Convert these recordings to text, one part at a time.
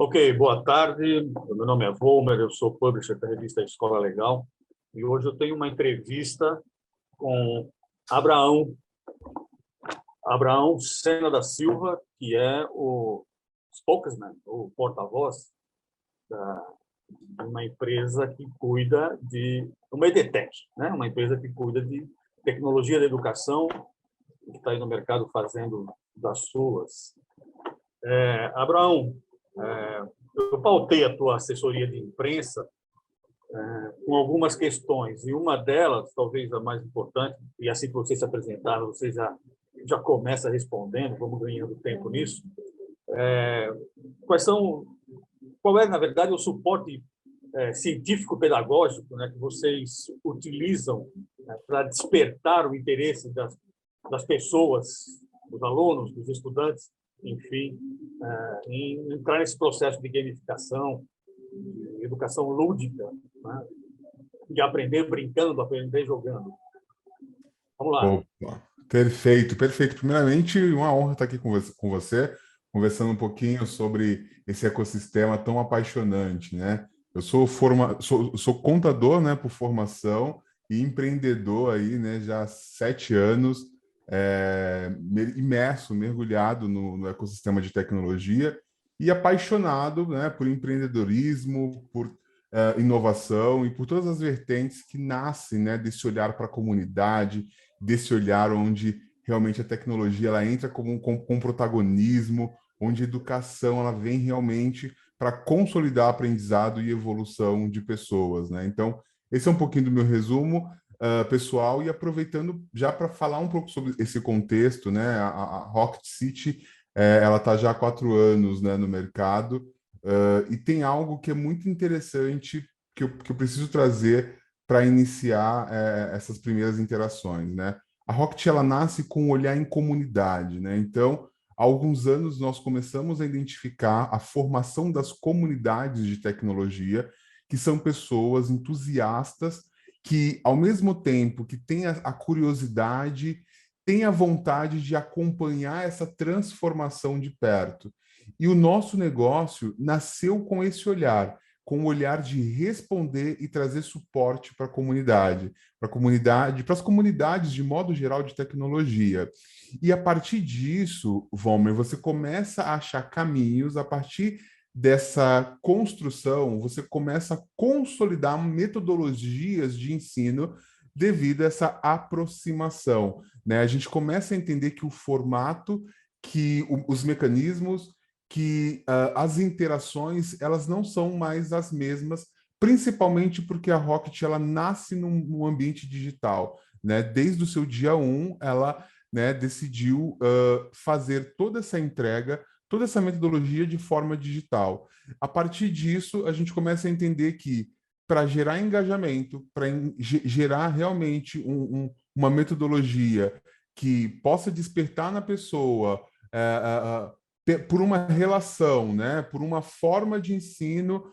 Ok, boa tarde. Meu nome é Volmer, eu sou publisher da revista Escola Legal e hoje eu tenho uma entrevista com Abraão Sena da Silva, que é o spokesman, o porta-voz de uma empresa que cuida de uma EdTech, né? Uma empresa que cuida de tecnologia da educação, que está aí no mercado fazendo das suas. Abraão, eu pautei a tua assessoria de imprensa com algumas questões, e uma delas, talvez a mais importante, e assim que você se apresentar, você já começa respondendo, vamos ganhando tempo nisso. Qual é, na verdade, o suporte científico-pedagógico, né, que vocês utilizam, né, para despertar o interesse das pessoas, dos alunos, dos estudantes, enfim, em entrar nesse processo de gamificação, de educação lúdica, né, de aprender brincando, aprender jogando. Vamos lá. Opa, perfeito, perfeito. Primeiramente, uma honra estar aqui com você, conversando um pouquinho sobre esse ecossistema tão apaixonante, né? Eu sou contador, né, por formação e empreendedor aí, né, já há 7 anos, imerso, mergulhado no ecossistema de tecnologia e apaixonado, né, por empreendedorismo, por inovação e por todas as vertentes que nascem, né, desse olhar para a comunidade, desse olhar onde realmente a tecnologia ela entra com protagonismo, onde a educação ela vem realmente para consolidar aprendizado e evolução de pessoas, né? Então, esse é um pouquinho do meu resumo pessoal, e aproveitando já para falar um pouco sobre esse contexto, né? A Rocket City, ela está já há 4 anos, né, no mercado, e tem algo que é muito interessante que eu preciso trazer para iniciar essas primeiras interações, né? A Rocket ela nasce com um olhar em comunidade, né? Então, há alguns anos nós começamos a identificar a formação das comunidades de tecnologia, que são pessoas entusiastas que, ao mesmo tempo que têm a curiosidade, têm a vontade de acompanhar essa transformação de perto. E o nosso negócio nasceu com esse olhar, com o olhar de responder e trazer suporte para a comunidade, para as comunidades de modo geral de tecnologia. E a partir disso, Vomer, você começa a achar caminhos, a partir dessa construção, você começa a consolidar metodologias de ensino devido a essa aproximação, né? A gente começa a entender que o formato, os mecanismos, que as interações elas não são mais as mesmas, principalmente porque a Rocket ela nasce num ambiente digital, né? Desde o seu dia 1, ela, né, decidiu fazer toda essa entrega, toda essa metodologia de forma digital. A partir disso, a gente começa a entender que para gerar engajamento, para gerar realmente uma metodologia que possa despertar na pessoa por uma relação, né, por uma forma de ensino,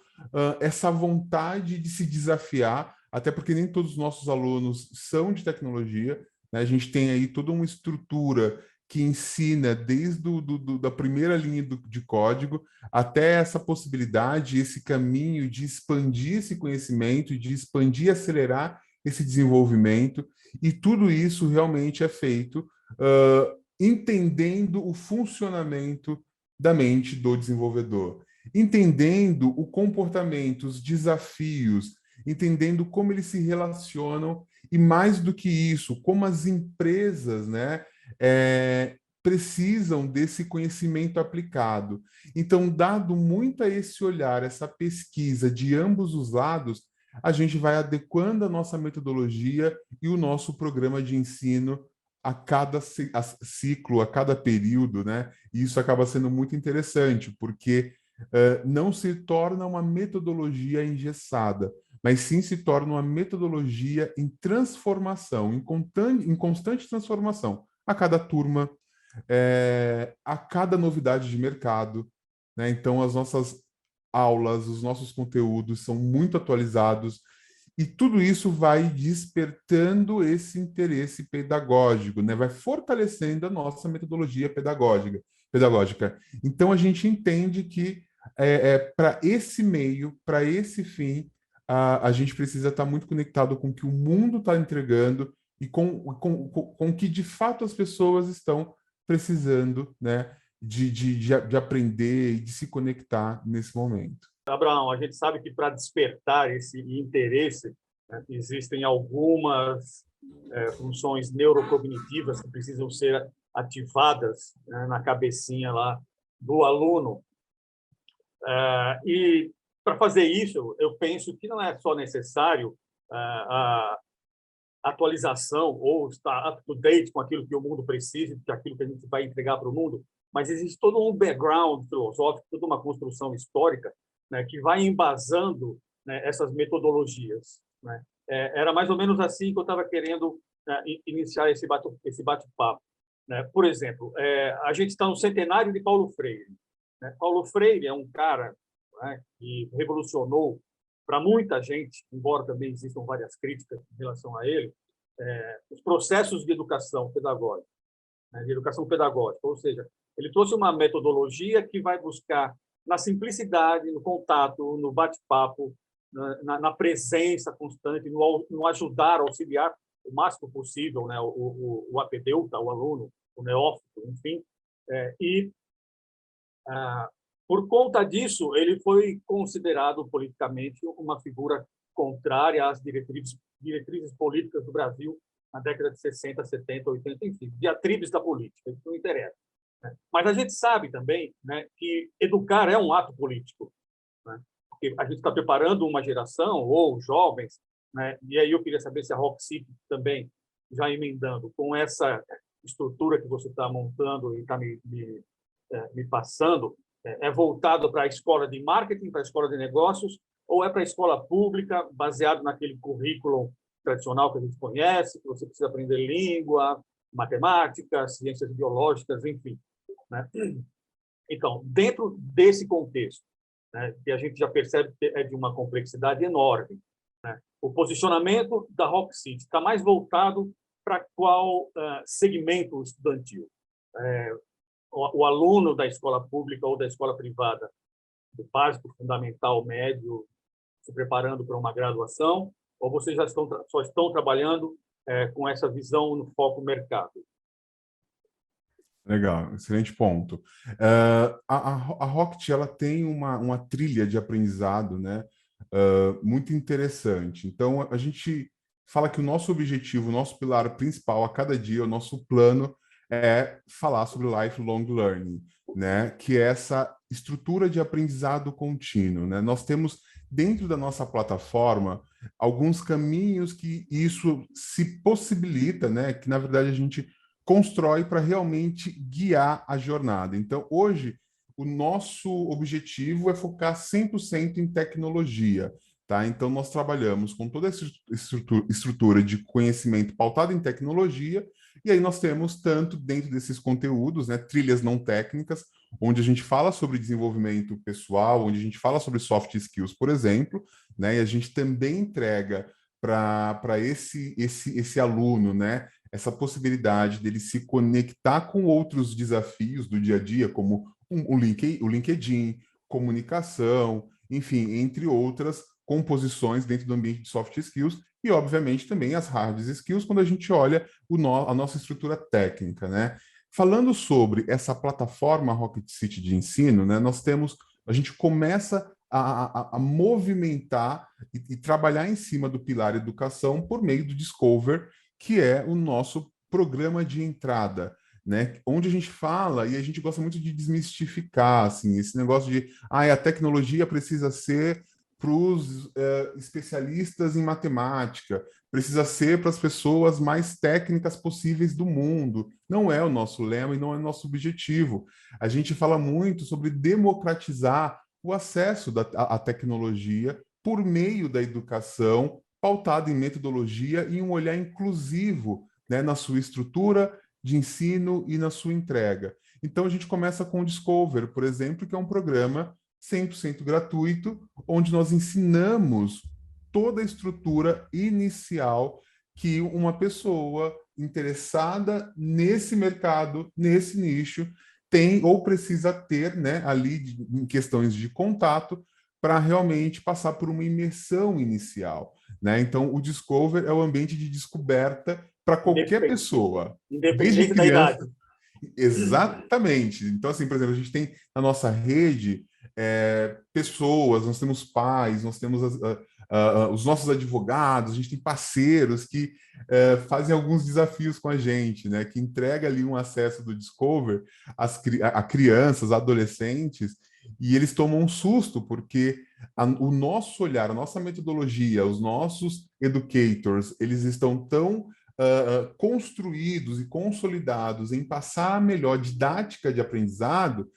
essa vontade de se desafiar, até porque nem todos os nossos alunos são de tecnologia, né? A gente tem aí toda uma estrutura que ensina desde da primeira linha de código até essa possibilidade, esse caminho de expandir esse conhecimento, de expandir e acelerar esse desenvolvimento, e tudo isso realmente é feito entendendo o funcionamento da mente do desenvolvedor, entendendo o comportamento, os desafios, entendendo como eles se relacionam e, mais do que isso, como as empresas, né, precisam desse conhecimento aplicado. Então, dado muito a esse olhar, essa pesquisa de ambos os lados, a gente vai adequando a nossa metodologia e o nosso programa de ensino a cada ciclo, a cada período, né? E isso acaba sendo muito interessante, porque não se torna uma metodologia engessada, mas sim se torna uma metodologia em transformação, em constante transformação, a cada turma, a cada novidade de mercado, né? Então, as nossas aulas, os nossos conteúdos são muito atualizados, e tudo isso vai despertando esse interesse pedagógico, né? Vai fortalecendo a nossa metodologia pedagógica. Então, a gente entende que para esse meio, para esse fim, a gente precisa estar muito conectado com o que o mundo está entregando e com o que de fato as pessoas estão precisando, né, de aprender e de se conectar nesse momento. Abraão, a gente sabe que para despertar esse interesse, né, existem algumas funções neurocognitivas que precisam ser ativadas, né, na cabecinha lá do aluno. E para fazer isso, eu penso que não é só necessário a atualização ou estar up to date com aquilo que o mundo precisa, com aquilo que a gente vai entregar para o mundo, mas existe todo um background filosófico, toda uma construção histórica, né, que vai embasando, né, essas metodologias, né? Era mais ou menos assim que eu estava querendo, né, iniciar esse bate-papo, né? Por exemplo, a gente está no centenário de Paulo Freire, né? Paulo Freire é um cara, né, que revolucionou para muita gente, embora também existam várias críticas em relação a ele, os processos de educação pedagógica, né, ou seja, ele trouxe uma metodologia que vai buscar na simplicidade, no contato, no bate-papo, na presença constante, no ajudar, auxiliar o máximo possível, né, o apedeuta, o aluno, o neófito, enfim. Por conta disso, ele foi considerado politicamente uma figura contrária às diretrizes políticas do Brasil na década de 60, 70, 80, enfim, diatribes da política, isso não interessa, né? Mas a gente sabe também, né, que educar é um ato político, né? Porque a gente está preparando uma geração, ou jovens, né? E aí eu queria saber se a Rock City também, já emendando, com essa estrutura que você está montando e está me passando, é voltado para a escola de marketing, para a escola de negócios, ou é para a escola pública, baseado naquele currículo tradicional que a gente conhece, que você precisa aprender língua, matemática, ciências biológicas, enfim, né? Então, dentro desse contexto, né, que a gente já percebe que é de uma complexidade enorme, né, o posicionamento da Rock City está mais voltado para qual segmento estudantil? O aluno da escola pública ou da escola privada, do básico, fundamental, médio, se preparando para uma graduação, ou vocês só estão trabalhando com essa visão no foco mercado? Legal, excelente ponto. A Rocket, ela tem uma trilha de aprendizado, né, muito interessante. Então, a gente fala que o nosso objetivo, o nosso pilar principal a cada dia, o nosso plano é falar sobre lifelong learning, né, que é essa estrutura de aprendizado contínuo, né? Nós temos dentro da nossa plataforma alguns caminhos que isso se possibilita, né, que na verdade a gente constrói para realmente guiar a jornada. Então, hoje, o nosso objetivo é focar 100% em tecnologia, tá? Então, nós trabalhamos com toda essa estrutura de conhecimento pautada em tecnologia, e aí nós temos tanto dentro desses conteúdos, né, trilhas não técnicas, onde a gente fala sobre desenvolvimento pessoal, onde a gente fala sobre soft skills, por exemplo, né, e a gente também entrega para esse aluno, né, essa possibilidade dele se conectar com outros desafios do dia a dia, como o LinkedIn, comunicação, enfim, entre outras composições dentro do ambiente de soft skills e, obviamente, também as hard skills quando a gente olha a nossa estrutura técnica, né? Falando sobre essa plataforma Rocket City de ensino, né, a gente começa a movimentar e trabalhar em cima do pilar educação por meio do Discover, que é o nosso programa de entrada, né? Onde a gente fala e a gente gosta muito de desmistificar, assim, esse negócio de a tecnologia precisa ser para os especialistas em matemática, precisa ser para as pessoas mais técnicas possíveis do mundo. Não é o nosso lema e não é o nosso objetivo. A gente fala muito sobre democratizar o acesso à tecnologia por meio da educação, pautada em metodologia e um olhar inclusivo, né, na sua estrutura de ensino e na sua entrega. Então, a gente começa com o Discover, por exemplo, que é um programa 100% gratuito, onde nós ensinamos toda a estrutura inicial que uma pessoa interessada nesse mercado, nesse nicho, tem ou precisa ter, né, ali em questões de contato para realmente passar por uma imersão inicial, né? Então, o Discover é o ambiente de descoberta para qualquer pessoa, desde Independente da idade. criança. Exatamente. Então, assim, por exemplo, a gente tem na nossa rede pessoas, nós temos pais, nós temos os nossos advogados, a gente tem parceiros que fazem alguns desafios com a gente, né? Que entrega ali um acesso do Discover a crianças, adolescentes, e eles tomam um susto, porque o nosso olhar, a nossa metodologia, os nossos educators, eles estão tão construídos e consolidados em passar a melhor didática de aprendizado,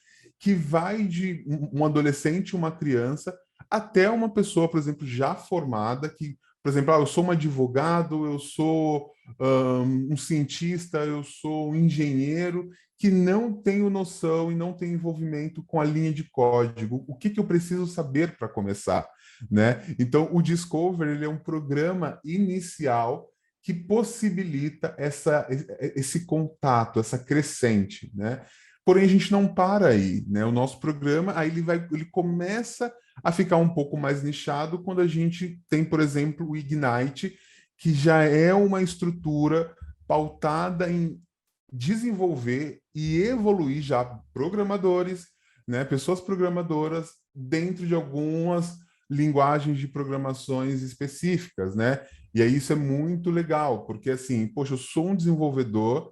que vai de um adolescente, uma criança, até uma pessoa, por exemplo, já formada, que, por exemplo, eu sou um advogado, eu sou um cientista, eu sou um engenheiro, que não tenho noção e não tenho envolvimento com a linha de código. O que eu preciso saber para começar, né? Então, o Discover, ele é um programa inicial que possibilita esse contato, essa crescente, né? Porém, a gente não para aí, né? O nosso programa, aí ele começa a ficar um pouco mais nichado quando a gente tem, por exemplo, o Ignite, que já é uma estrutura pautada em desenvolver e evoluir já programadores, né? Pessoas programadoras dentro de algumas linguagens de programações específicas, né? E aí isso é muito legal, porque assim, poxa, eu sou um desenvolvedor,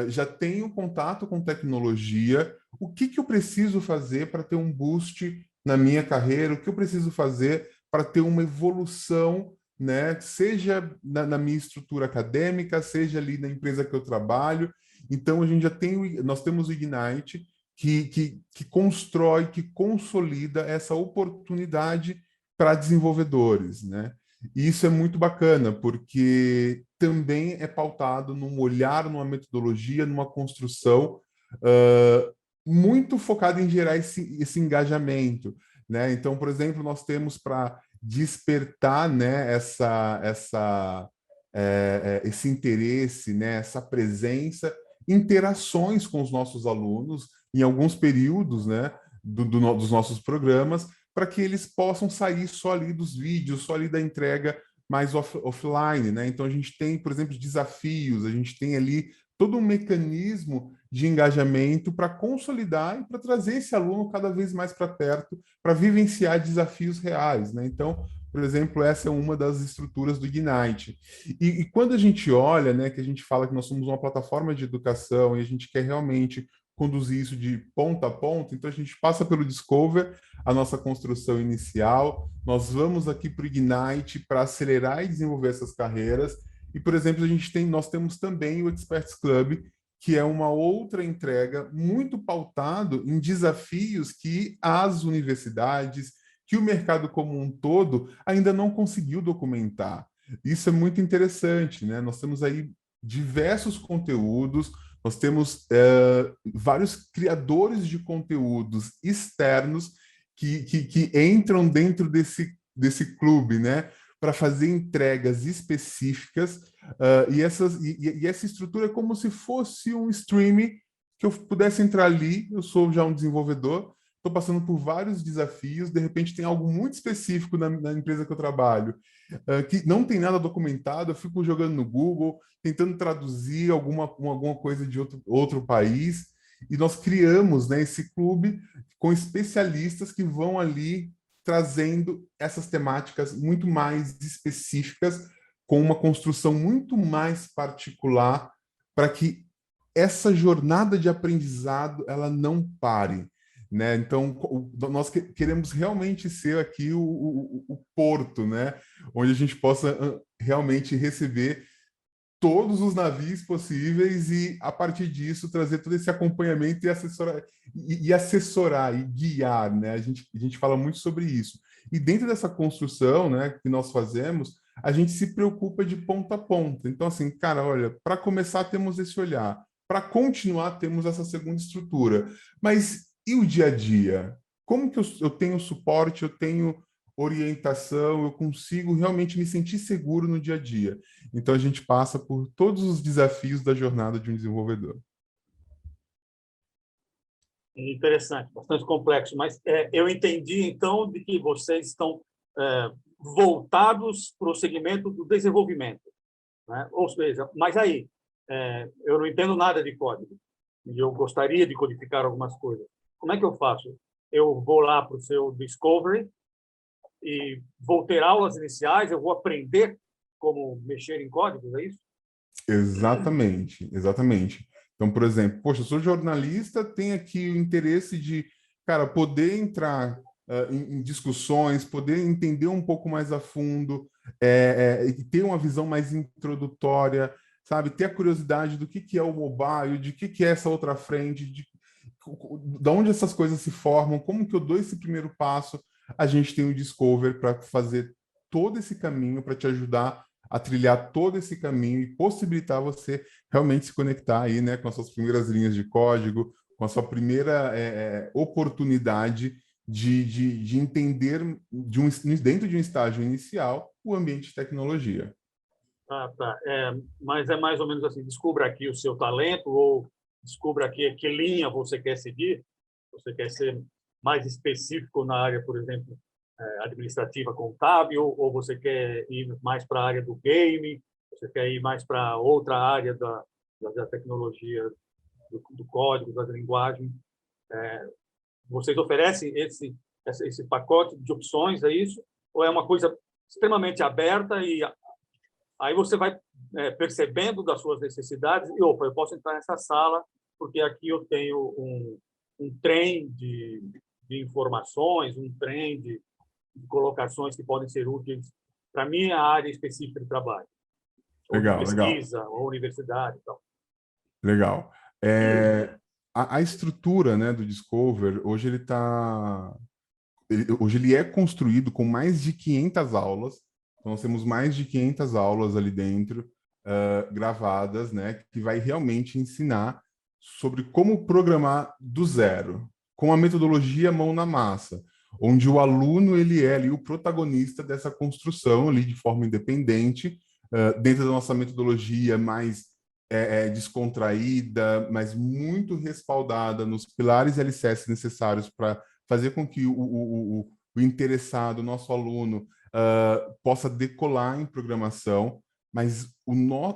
já tenho contato com tecnologia, o que eu preciso fazer para ter um boost na minha carreira, o que eu preciso fazer para ter uma evolução, né? Seja na minha estrutura acadêmica, seja ali na empresa que eu trabalho. Então, a gente já tem, nós temos o Ignite, que constrói, que consolida essa oportunidade para desenvolvedores, né? E isso é muito bacana, porque também é pautado num olhar, numa metodologia, numa construção muito focada em gerar esse engajamento, né? Então, por exemplo, nós temos para despertar, né, esse interesse, né, essa presença, interações com os nossos alunos em alguns períodos, né, dos nossos programas, para que eles possam sair só ali dos vídeos, só ali da entrega mais offline, né? Então a gente tem, por exemplo, desafios, a gente tem ali todo um mecanismo de engajamento para consolidar e para trazer esse aluno cada vez mais para perto, para vivenciar desafios reais, né? Então, por exemplo, essa é uma das estruturas do Ignite. E quando a gente olha, né, que a gente fala que nós somos uma plataforma de educação e a gente quer realmente conduzir isso de ponta a ponta, então a gente passa pelo Discover, a nossa construção inicial, nós vamos aqui para o Ignite para acelerar e desenvolver essas carreiras, e, por exemplo, nós temos também o Experts Club, que é uma outra entrega muito pautado em desafios que as universidades, que o mercado como um todo ainda não conseguiu documentar. Isso é muito interessante, né? Nós temos aí diversos conteúdos, nós temos vários criadores de conteúdos externos que entram dentro desse clube, né? Para fazer entregas específicas, e essa estrutura é como se fosse um streaming que eu pudesse entrar ali. Eu sou já um desenvolvedor, estou passando por vários desafios, de repente tem algo muito específico na empresa que eu trabalho, que não tem nada documentado, eu fico jogando no Google, tentando traduzir alguma coisa de outro país, e nós criamos, né, esse clube com especialistas que vão ali trazendo essas temáticas muito mais específicas, com uma construção muito mais particular, para que essa jornada de aprendizado ela não pare, né? Então, nós queremos realmente ser aqui o porto, né? Onde a gente possa realmente receber todos os navios possíveis e, a partir disso, trazer todo esse acompanhamento e assessorar e guiar, né? A gente fala muito sobre isso. E dentro dessa construção, né, que nós fazemos, a gente se preocupa de ponta a ponta. Então, assim, cara, olha, para começar, temos esse olhar. Para continuar, temos essa segunda estrutura. Mas e o dia a dia? Como que eu tenho suporte, eu tenho orientação, eu consigo realmente me sentir seguro no dia a dia? Então, a gente passa por todos os desafios da jornada de um desenvolvedor. Interessante, bastante complexo, mas eu entendi, então, de que vocês estão voltados para o segmento do desenvolvimento, né? Ou seja, mas aí, eu não entendo nada de código, e eu gostaria de codificar algumas coisas. Como é que eu faço? Eu vou lá para o seu Discovery e vou ter aulas iniciais, eu vou aprender como mexer em códigos, é isso? Exatamente, exatamente. Então, por exemplo, poxa, eu sou jornalista, tenho aqui o interesse de, cara, poder entrar em discussões, poder entender um pouco mais a fundo, e ter uma visão mais introdutória, sabe? Ter a curiosidade do que é o mobile, de que é essa outra frente, de onde essas coisas se formam, como que eu dou esse primeiro passo. A gente tem o Discover para fazer todo esse caminho, para te ajudar a trilhar todo esse caminho e possibilitar você realmente se conectar aí, né, com as suas primeiras linhas de código, com a sua primeira oportunidade de entender dentro de um estágio inicial o ambiente de tecnologia. Ah, tá. Mas é mais ou menos assim, descubra aqui o seu talento ou descubra aqui que linha você quer seguir. Você quer ser mais específico na área, por exemplo, administrativa contábil, ou você quer ir mais para a área do game, você quer ir mais para outra área da tecnologia, do código, da linguagem. Vocês oferecem esse pacote de opções, é isso? Ou é uma coisa extremamente aberta e aí você vai percebendo das suas necessidades e, opa, eu posso entrar nessa sala porque aqui eu tenho um trem de informações, um trem de colocações que podem ser úteis para a minha área específica de trabalho, ou de Legal, legal, pesquisa, ou universidade e tal. legal. A estrutura, né, do Discover, hoje hoje ele é construído com mais de 500 aulas. Então, nós temos mais de 500 aulas ali dentro, gravadas, né, que vai realmente ensinar sobre como programar do zero, com a metodologia mão na massa, onde o aluno ele é ali o protagonista dessa construção ali de forma independente, dentro da nossa metodologia mais descontraída, mas muito respaldada nos pilares e alicerces necessários para fazer com que o interessado, o nosso aluno, possa decolar em programação, mas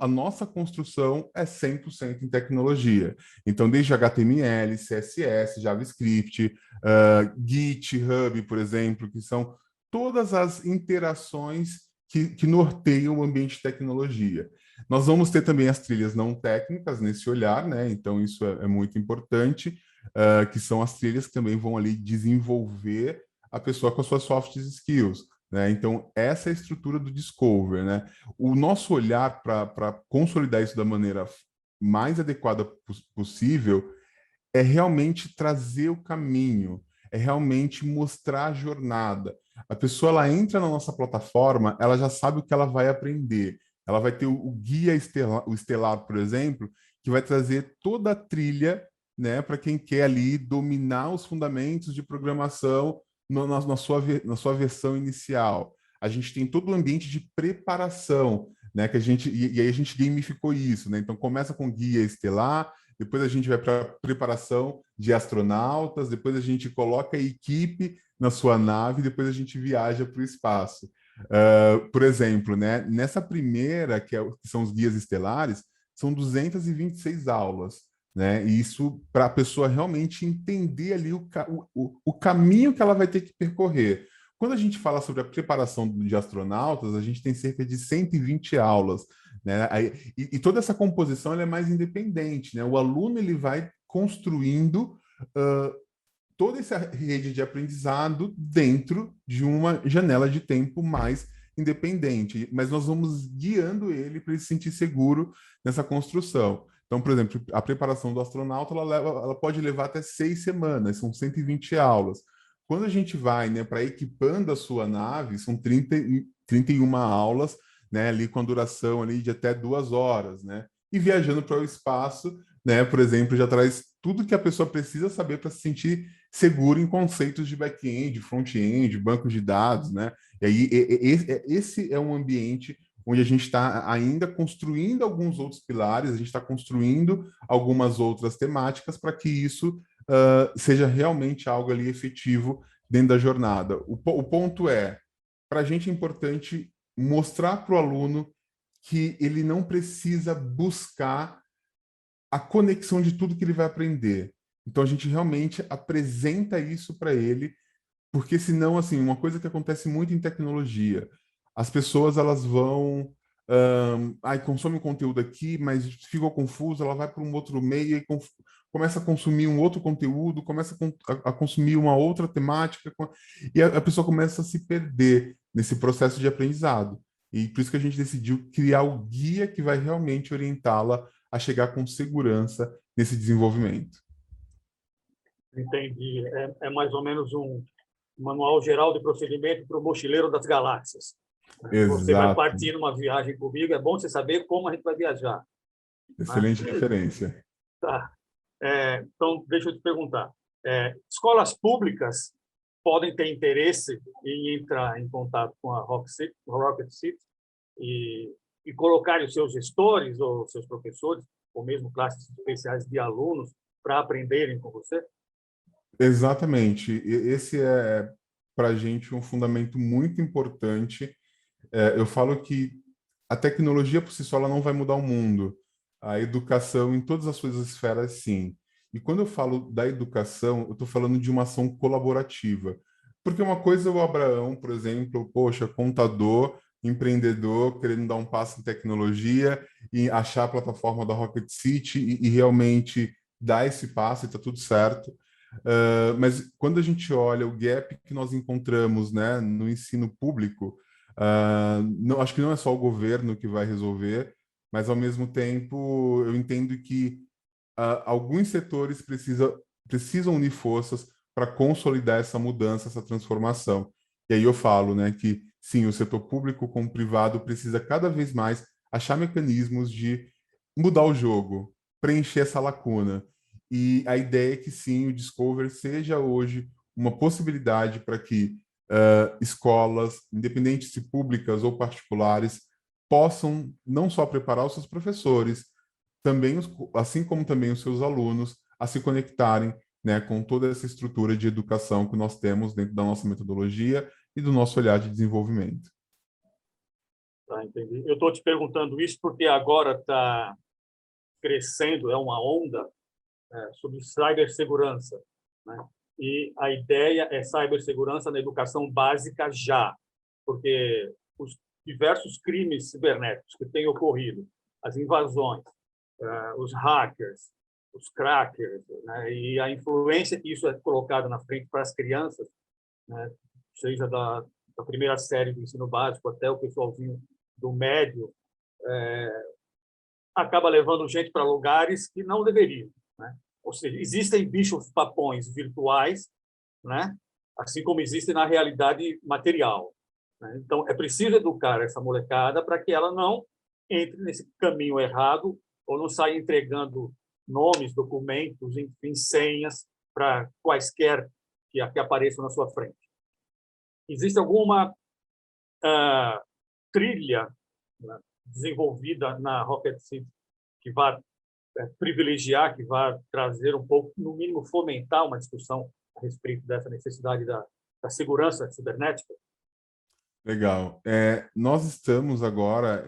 a nossa construção é 100% em tecnologia. Então, desde HTML, CSS, JavaScript, GitHub, por exemplo, que são todas as interações que norteiam o ambiente de tecnologia. Nós vamos ter também as trilhas não técnicas nesse olhar, né? Então, isso é muito importante, que são as trilhas que também vão ali desenvolver a pessoa com as suas soft skills, né? Então, essa é a estrutura do Discover, né? O nosso olhar para consolidar isso da maneira mais adequada possível é realmente trazer o caminho, é realmente mostrar a jornada. A pessoa ela entra na nossa plataforma, ela já sabe o que ela vai aprender. Ela vai ter o guia estelar, o estelar, por exemplo, que vai trazer toda a trilha, né, para quem quer ali dominar os fundamentos de programação na sua versão inicial. A gente tem todo o ambiente de preparação, né, que e aí a gente gamificou isso, né? Então começa com guia estelar, depois a gente vai para a preparação de astronautas, depois a gente coloca a equipe na sua nave, depois a gente viaja para o espaço. Por exemplo, né, nessa primeira, que são os guias estelares, são 226 aulas, né? E isso para a pessoa realmente entender ali o caminho que ela vai ter que percorrer. Quando a gente fala sobre a preparação de astronautas, a gente tem cerca de 120 aulas, né? E toda essa composição ela é mais independente, né? O aluno ele vai construindo toda essa rede de aprendizado dentro de uma janela de tempo mais independente, mas nós vamos guiando ele para ele se sentir seguro nessa construção. Então, por exemplo, a preparação do astronauta ela pode levar até 6 semanas, são 120 aulas. Quando a gente vai, né, para equipando a sua nave, são 31 aulas, né, ali com a duração ali de até 2 horas, né? E viajando para o espaço, né, por exemplo, já traz tudo que a pessoa precisa saber para se sentir seguro em conceitos de back-end, front-end, bancos de dados, né? E aí esse é um ambiente onde a gente está ainda construindo alguns outros pilares, a gente está construindo algumas outras temáticas para que isso seja realmente algo ali efetivo dentro da jornada. O ponto é, para a gente é importante mostrar para o aluno que ele não precisa buscar a conexão de tudo que ele vai aprender. Então, a gente realmente apresenta isso para ele, porque senão, assim, uma coisa que acontece muito em tecnologia, as pessoas, elas vão, consome o conteúdo aqui, mas ficou confuso, ela vai para um outro meio e começa a consumir um outro conteúdo, começa a consumir uma outra temática, e a pessoa começa a se perder nesse processo de aprendizado. E por isso que a gente decidiu criar o guia que vai realmente orientá-la a chegar com segurança nesse desenvolvimento. Entendi. É mais ou menos um manual geral de procedimento para o mochileiro das galáxias. Você vai Exato. partir numa viagem comigo, é bom você saber como a gente vai viajar. Excelente referência. Tá. Então, deixa eu te perguntar. Escolas públicas podem ter interesse em entrar em contato com a Rocket City e colocar os seus gestores ou seus professores, ou mesmo classes especiais de alunos, para aprenderem com você? Exatamente. Esse é, para a gente, um fundamento muito importante. Eu falo que a tecnologia por si só ela não vai mudar o mundo. A educação, em todas as suas esferas, sim. E quando eu falo da educação, eu estou falando de uma ação colaborativa. Porque uma coisa é o Abraão, por exemplo, poxa, contador, empreendedor, querendo dar um passo em tecnologia e achar a plataforma da Rocket City e realmente dar esse passo e está tudo certo. Mas quando a gente olha o gap que nós encontramos, né, no ensino público, não, acho que não é só o governo que vai resolver, mas ao mesmo tempo eu entendo que alguns setores precisam unir forças para consolidar essa mudança, essa transformação. E aí eu falo, né, que sim, o setor público como privado precisa cada vez mais achar mecanismos de mudar o jogo, preencher essa lacuna. E a ideia é que sim, o Discover seja hoje uma possibilidade para que escolas, independentes se públicas ou particulares, possam não só preparar os seus professores, também assim como também os seus alunos, a se conectarem, né, com toda essa estrutura de educação que nós temos dentro da nossa metodologia e do nosso olhar de desenvolvimento. Tá, entendi. Eu estou te perguntando isso porque agora está crescendo, é uma onda sobre cibersegurança, né? E a ideia é cibersegurança na educação básica já, porque os diversos crimes cibernéticos que têm ocorrido, as invasões, os hackers, os crackers, né? E a influência que isso é colocado na frente para as crianças, né? Seja da primeira série do ensino básico até o pessoalzinho do médio, acaba levando gente para lugares que não deveriam, né? Ou seja, existem bichos-papões virtuais, né? Assim como existem na realidade material, né? Então, é preciso educar essa molecada para que ela não entre nesse caminho errado ou não saia entregando nomes, documentos, enfim, senhas para quaisquer que apareçam na sua frente. Existe alguma trilha, né, desenvolvida na Rocket City que vai privilegiar, que vai trazer um pouco, no mínimo, fomentar uma discussão a respeito dessa necessidade da segurança cibernética? Legal. Nós estamos agora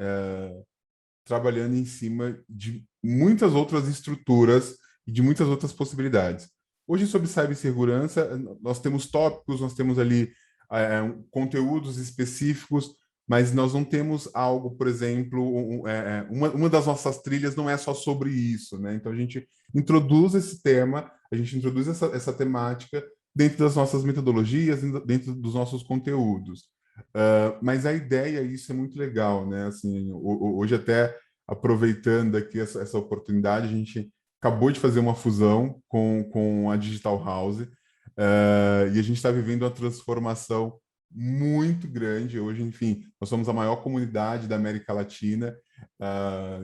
trabalhando em cima de muitas outras estruturas e de muitas outras possibilidades. Hoje, sobre cibersegurança, nós temos tópicos, nós temos ali conteúdos específicos, mas nós não temos algo, por exemplo, uma das nossas trilhas não é só sobre isso, né? Então, a gente introduz esse tema, a gente introduz essa temática dentro das nossas metodologias, dentro dos nossos conteúdos. Mas a ideia, isso é muito legal, né? Assim, hoje até aproveitando aqui essa oportunidade, a gente acabou de fazer uma fusão com a Digital House, e a gente está vivendo uma transformação muito grande. Hoje, enfim, nós somos a maior comunidade da América Latina,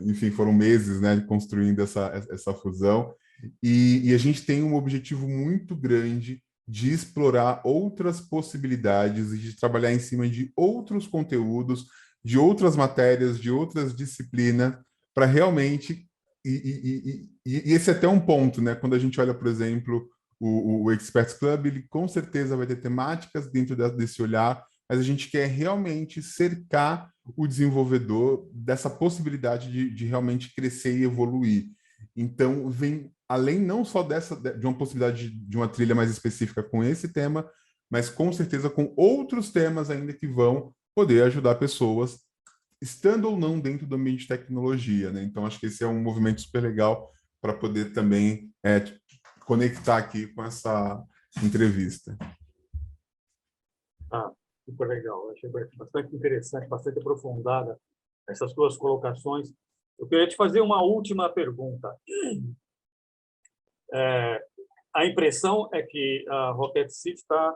enfim, foram meses, né, construindo essa fusão, e a gente tem um objetivo muito grande de explorar outras possibilidades e de trabalhar em cima de outros conteúdos, de outras matérias, de outras disciplinas, para realmente... E esse é até um ponto, né? Quando a gente olha, por exemplo, o Experts Club, ele com certeza vai ter temáticas dentro desse olhar, mas a gente quer realmente cercar o desenvolvedor dessa possibilidade de realmente crescer e evoluir. Então, vem além não só de uma possibilidade de uma trilha mais específica com esse tema, mas com certeza com outros temas ainda que vão poder ajudar pessoas, estando ou não dentro do ambiente de tecnologia, né? Então, acho que esse é um movimento super legal para poder também conectar aqui com essa entrevista. Ah, super legal. Achei bastante interessante, bastante aprofundada essas duas colocações. Eu queria te fazer uma última pergunta. A impressão é que a Rocket City está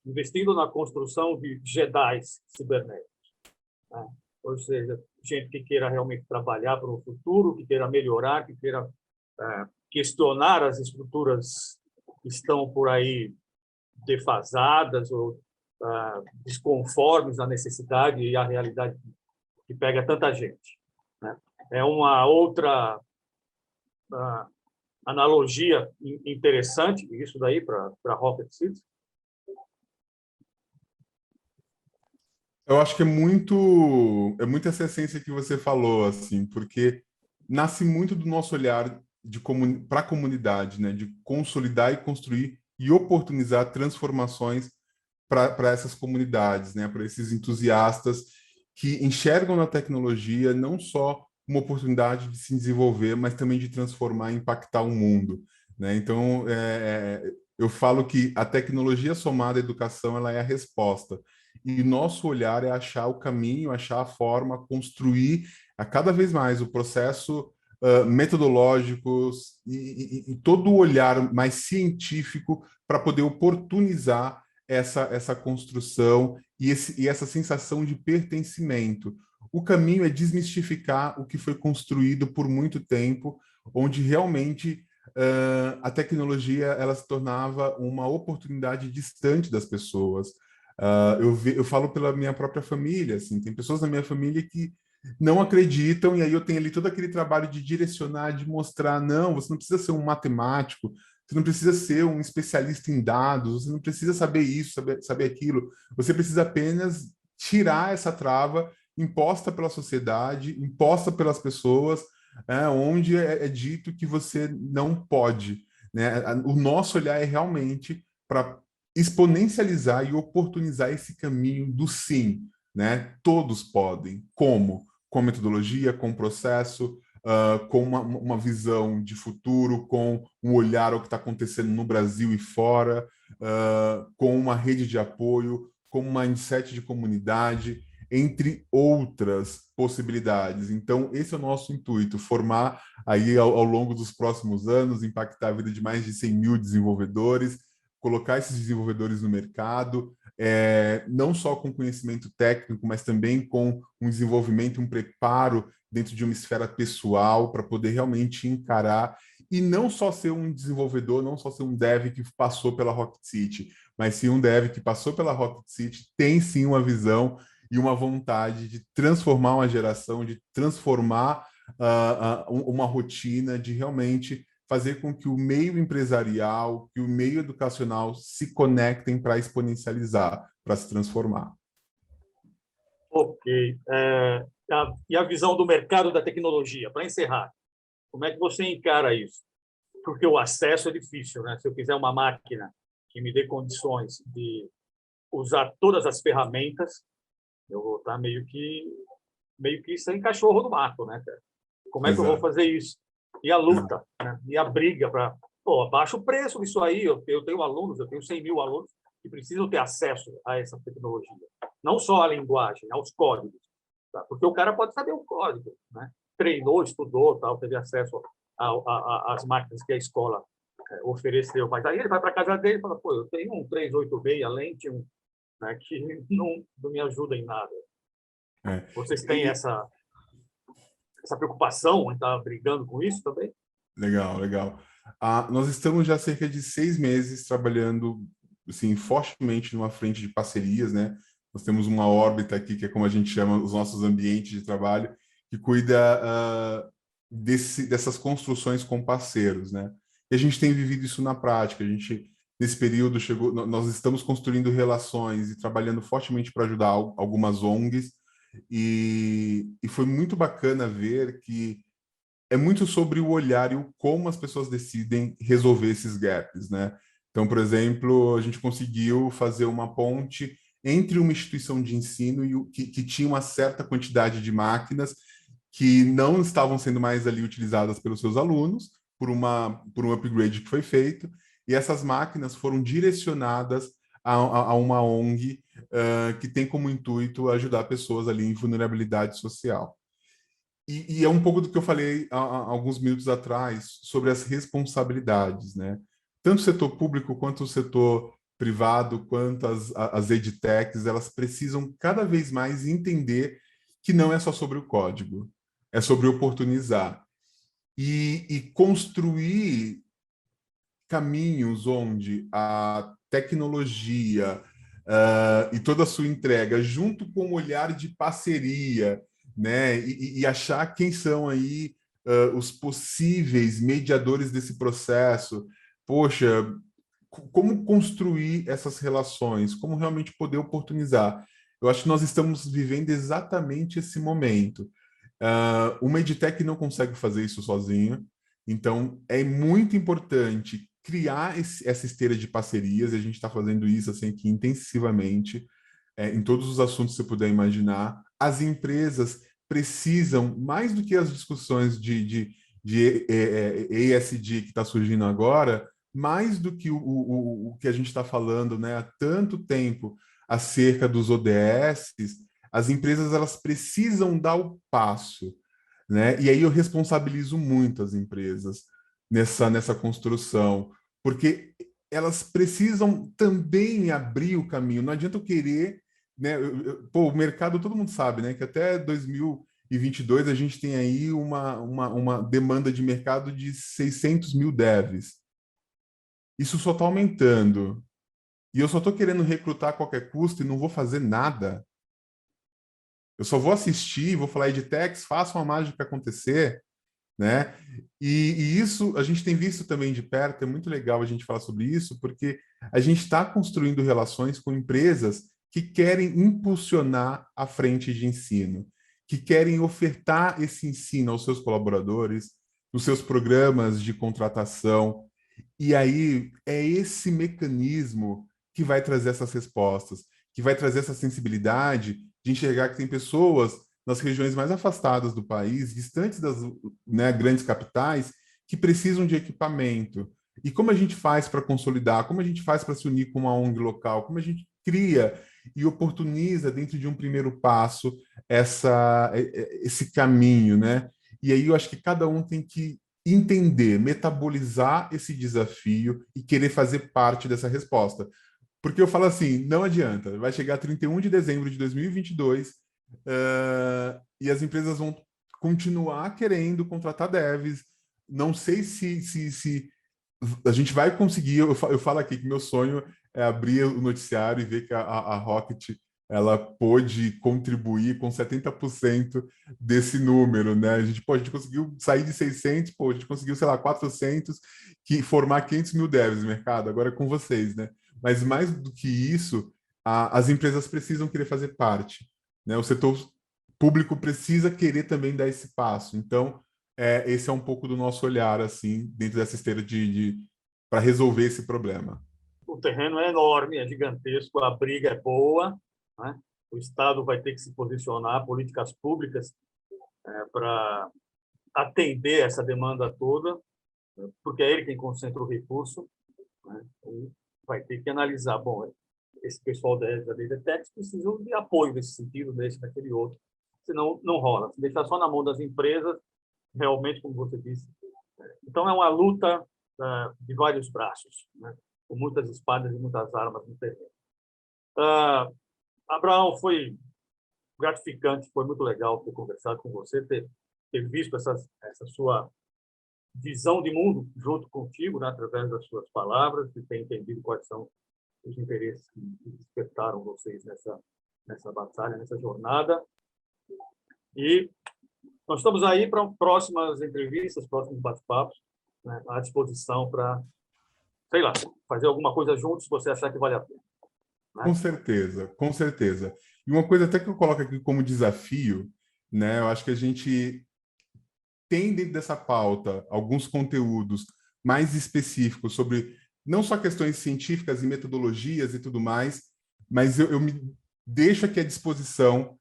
investindo na construção de Jedis cibernéticos, né? Ou seja, gente que queira realmente trabalhar para o futuro, que queira melhorar, que queira questionar as estruturas que estão por aí defasadas ou desconformes à necessidade e à realidade que pega tanta gente, né? É uma outra analogia interessante, isso daí, para Rocket City. Eu acho que é muito essa essência que você falou, assim, porque nasce muito do nosso olhar para a comunidade, né, de consolidar e construir e oportunizar transformações para essas comunidades, né, para esses entusiastas que enxergam na tecnologia não só uma oportunidade de se desenvolver, mas também de transformar e impactar o mundo, né? Então, eu falo que a tecnologia somada à educação, ela é a resposta. E nosso olhar é achar o caminho, achar a forma, construir a cada vez mais o processo metodológico e todo o olhar mais científico para poder oportunizar essa construção e essa sensação de pertencimento. O caminho é desmistificar o que foi construído por muito tempo, onde realmente a tecnologia ela se tornava uma oportunidade distante das pessoas. Eu falo pela minha própria família, assim, tem pessoas na minha família que não acreditam, e aí eu tenho ali todo aquele trabalho de direcionar, de mostrar, não, você não precisa ser um matemático, você não precisa ser um especialista em dados, você não precisa saber isso, saber aquilo, você precisa apenas tirar essa trava imposta pela sociedade, imposta pelas pessoas, onde é dito que você não pode, né? O nosso olhar é realmente para exponencializar e oportunizar esse caminho do sim, né? Todos podem. Como? Com metodologia, com processo, com uma visão de futuro, com um olhar ao que está acontecendo no Brasil e fora, com uma rede de apoio, com um mindset de comunidade, entre outras possibilidades. Então, esse é o nosso intuito, formar aí ao longo dos próximos anos, impactar a vida de mais de 100 mil desenvolvedores, colocar esses desenvolvedores no mercado, não só com conhecimento técnico, mas também com um desenvolvimento, um preparo dentro de uma esfera pessoal para poder realmente encarar e não só ser um desenvolvedor, não só ser um dev que passou pela Rocket City, mas sim um dev que passou pela Rocket City, tem sim uma visão e uma vontade de transformar uma geração, de transformar uma rotina, de realmente fazer com que o meio empresarial, que o meio educacional se conectem para exponencializar, para se transformar. Ok. E a visão do mercado da tecnologia, para encerrar, como é que você encara isso? Porque o acesso é difícil, né? Se eu quiser uma máquina que me dê condições de usar todas as ferramentas, eu vou estar meio que sem cachorro no mato, né, cara? Como é que eu vou fazer isso? E a luta, né? E a briga para abaixa o preço disso aí. Eu tenho alunos, eu tenho 100 mil alunos que precisam ter acesso a essa tecnologia. Não só a linguagem, aos códigos. Tá? Porque o cara pode saber o código, né? Treinou, estudou, tal, teve acesso às máquinas que a escola ofereceu. Mas aí ele vai para a casa dele e fala, pô, eu tenho um 386 Lentium, né, que não me ajuda em nada. Vocês têm essa preocupação em estar brigando com isso também? Legal, legal. Nós estamos já há cerca de 6 meses trabalhando assim, fortemente numa frente de parcerias, né? Nós temos uma órbita aqui, que é como a gente chama os nossos ambientes de trabalho, que cuida dessas construções com parceiros, né? E a gente tem vivido isso na prática. A gente, nesse período, nós estamos construindo relações e trabalhando fortemente para ajudar algumas ONGs, e foi muito bacana ver que é muito sobre o olhar e o como as pessoas decidem resolver esses gaps, né? Então, por exemplo, a gente conseguiu fazer uma ponte entre uma instituição de ensino que tinha uma certa quantidade de máquinas que não estavam sendo mais ali utilizadas pelos seus alunos por um upgrade que foi feito, e essas máquinas foram direcionadas a uma ONG que tem como intuito ajudar pessoas ali em vulnerabilidade social. E é um pouco do que eu falei há alguns minutos atrás sobre as responsabilidades, né? Tanto o setor público quanto o setor privado, quanto as edtechs, elas precisam cada vez mais entender que não é só sobre o código, é sobre oportunizar e construir caminhos onde a tecnologia e toda a sua entrega, junto com o olhar de parceria, né, e achar quem são aí os possíveis mediadores desse processo. Poxa, como construir essas relações, como realmente poder oportunizar. Eu acho que nós estamos vivendo exatamente esse momento. Uma edtech não consegue fazer isso sozinha, então é muito importante criar essa esteira de parcerias, e a gente está fazendo isso assim, aqui intensivamente, em todos os assuntos que você puder imaginar. As empresas precisam, mais do que as discussões de ESG que está surgindo agora, mais do que o que a gente está falando, né, há tanto tempo acerca dos ODS, as empresas elas precisam dar o passo, né? E aí eu responsabilizo muito as empresas nessa construção, porque elas precisam também abrir o caminho. Não adianta eu querer, né? Pô, o mercado, todo mundo sabe, né? Que até 2022 a gente tem aí uma demanda de mercado de 600 mil devs. Isso só está aumentando. E eu só estou querendo recrutar a qualquer custo e não vou fazer nada. Eu só vou assistir, vou falar edtechs, façam a mágica acontecer, né? E isso a gente tem visto também de perto, é muito legal a gente falar sobre isso, porque a gente está construindo relações com empresas que querem impulsionar a frente de ensino, que querem ofertar esse ensino aos seus colaboradores, nos seus programas de contratação. E aí é esse mecanismo que vai trazer essas respostas, que vai trazer essa sensibilidade de enxergar que tem pessoas nas regiões mais afastadas do país, distantes das, né, grandes capitais, que precisam de equipamento. E como a gente faz para consolidar? Como a gente faz para se unir com uma ONG local? Como a gente cria e oportuniza dentro de um primeiro passo esse caminho, né? E aí eu acho que cada um tem que entender, metabolizar esse desafio e querer fazer parte dessa resposta. Porque eu falo assim, não adianta, vai chegar 31 de dezembro de 2022 e as empresas vão continuar querendo contratar devs. Não sei se a gente vai conseguir. Eu falo aqui que meu sonho é abrir o noticiário e ver que a Rocket ela pôde contribuir com 70% desse número, né? A gente conseguiu sair de 600, pô, a gente conseguiu, sei lá, 400, formar 500 mil devs no mercado, agora é com vocês, né? Mas mais do que isso, as empresas precisam querer fazer parte, né? O setor público precisa querer também dar esse passo. Então, esse é um pouco do nosso olhar, assim, dentro dessa esteira para resolver esse problema. O terreno é enorme, é gigantesco, a briga é boa, né? O Estado vai ter que se posicionar, políticas públicas, para atender essa demanda toda, porque é ele quem concentra o recurso, né? E vai ter que analisar, bom, esse pessoal da EdTech precisa de apoio nesse sentido, nesse, naquele outro, senão não rola. Se deixar só na mão das empresas, realmente, como você disse. Então, é uma luta de vários braços, né? Com muitas espadas e muitas armas no terreno. Abraão, foi gratificante, foi muito legal ter conversado com você, ter visto essa sua visão de mundo junto contigo, né, através das suas palavras, e ter entendido quais são os interesses que despertaram vocês nessa batalha, nessa jornada. E nós estamos aí para próximas entrevistas, próximos bate-papos. né, à disposição para, sei lá, fazer alguma coisa juntos se você achar que vale a pena. Né? Com certeza, com certeza. E uma coisa até que eu coloco aqui como desafio, né? Eu acho que a gente tem dentro dessa pauta alguns conteúdos mais específicos sobre não só questões científicas e metodologias e tudo mais, mas eu me deixo aqui à disposição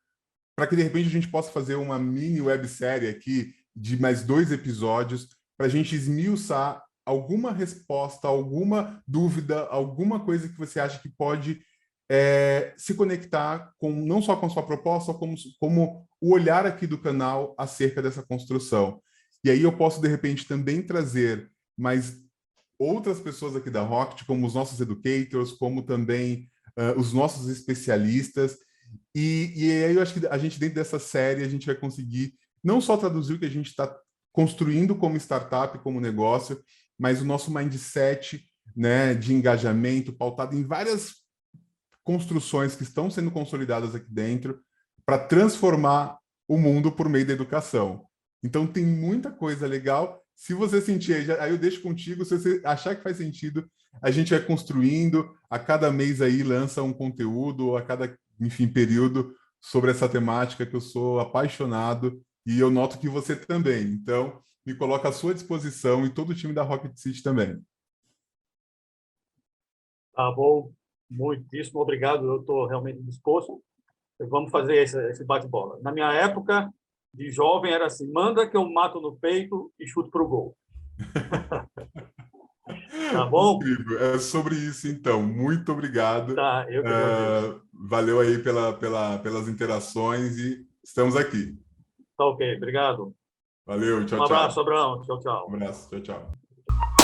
para que, de repente, a gente possa fazer uma mini websérie aqui de mais 2 episódios para a gente esmiuçar alguma resposta, alguma dúvida, alguma coisa que você acha que pode se conectar com não só com a sua proposta, como o olhar aqui do canal acerca dessa construção. E aí eu posso, de repente, também trazer mais outras pessoas aqui da Rocket, como os nossos educators, como também os nossos especialistas. E aí eu acho que a gente, dentro dessa série, a gente vai conseguir não só traduzir o que a gente está construindo como startup, como negócio, mas o nosso mindset, né, de engajamento, pautado em várias construções que estão sendo consolidadas aqui dentro para transformar o mundo por meio da educação. Então, tem muita coisa legal. Se você sentir, aí eu deixo contigo, se você achar que faz sentido, a gente vai construindo, a cada mês aí lança um conteúdo, a cada, enfim, período sobre essa temática que eu sou apaixonado e eu noto que você também. Então, me coloco à sua disposição e todo o time da Rocket City também. Tá bom, muitíssimo obrigado, eu estou realmente disposto. Vamos fazer esse bate-bola. Na minha época de jovem era assim, manda que eu mato no peito e chuto para o gol. Tá bom? Incrível. É sobre isso, então. Muito obrigado. Tá, eu que agradeço. Valeu aí pelas interações e estamos aqui. Tá ok, obrigado. Valeu, Um tchau, abraço, tchau. Abraão. Tchau, Um tchau. abraço, tchau, tchau.